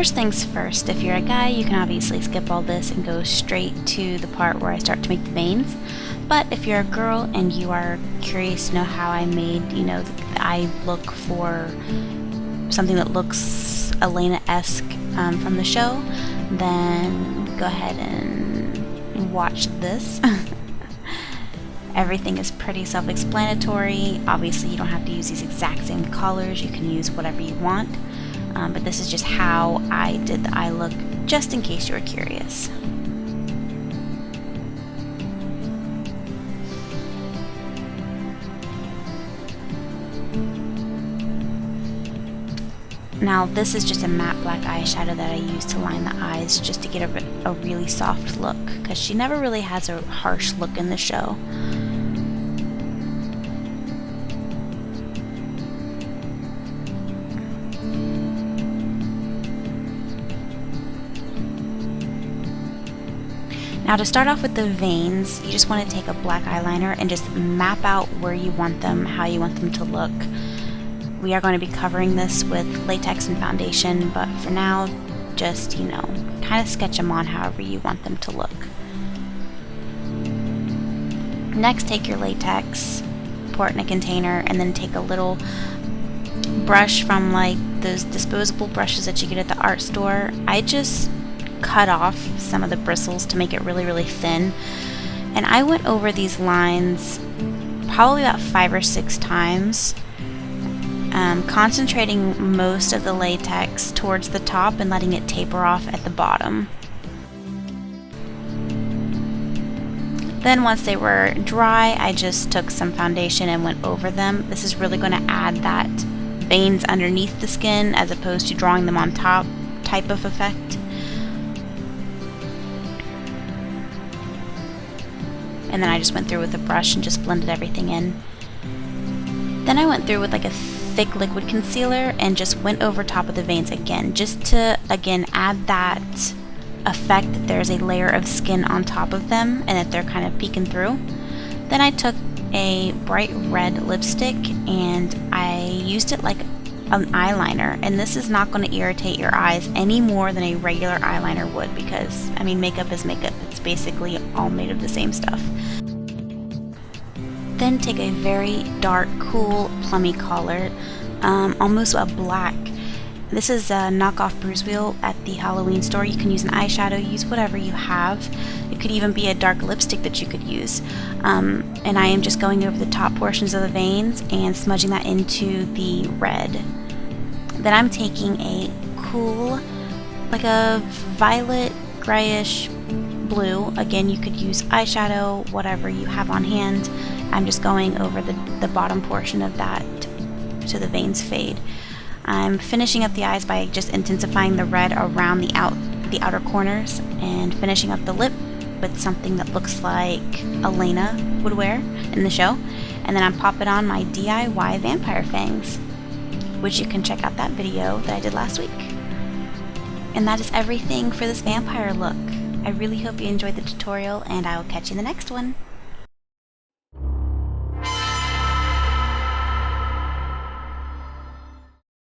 first things first, if you're a guy, you can obviously skip all this and go straight to the part where I start to make the veins. But if you're a girl and you are curious to know how I made, you know, I look for something that looks Elena-esque from the show, then go ahead and watch this. Everything is pretty self-explanatory. Obviously, you don't have to use these exact same colors. You can use whatever you want. But this is just how I did the eye look, just in case you were curious. Now this is just a matte black eyeshadow that I use to line the eyes, just to get a really soft look, because she never really has a harsh look in the show. Now to start off with the veins, you just want to take a black eyeliner and just map out where you want them, how you want them to look. We are going to be covering this with latex and foundation, but for now, just, you know, kind of sketch them on however you want them to look. Next, take your latex, pour it in a container, and then take a little brush from like those disposable brushes that you get at the art store. I just cut off some of the bristles to make it really, really thin. And I went over these lines probably about 5 or 6 times. Concentrating most of the latex towards the top and letting it taper off at the bottom. Then once they were dry, I just took some foundation and went over them. This is really going to add that veins underneath the skin as opposed to drawing them on top type of effect. And then I just went through with a brush and just blended everything in. Then I went through with like a thick liquid concealer and just went over top of the veins again, just to again add that effect that there's a layer of skin on top of them and that they're kind of peeking through. Then I took a bright red lipstick and I used it like an eyeliner, and this is not going to irritate your eyes any more than a regular eyeliner would, because I mean, makeup is makeup. It's basically all made of the same stuff. Then take a very dark, cool, plummy color, almost a black. This is a knockoff Bruise Wheel at the Halloween store. You can use an eyeshadow, use whatever you have. It could even be a dark lipstick that you could use. And I am just going over the top portions of the veins and smudging that into the red. Then I'm taking a cool, like a violet, grayish blue. Again, you could use eyeshadow, whatever you have on hand. I'm just going over the bottom portion of that so the veins fade. I'm finishing up the eyes by just intensifying the red around the outer corners and finishing up the lip with something that looks like Elena would wear in the show. And then I'm popping on my DIY vampire fangs, which you can check out that video that I did last week. And that is everything for this vampire look. I really hope you enjoyed the tutorial, and I will catch you in the next one.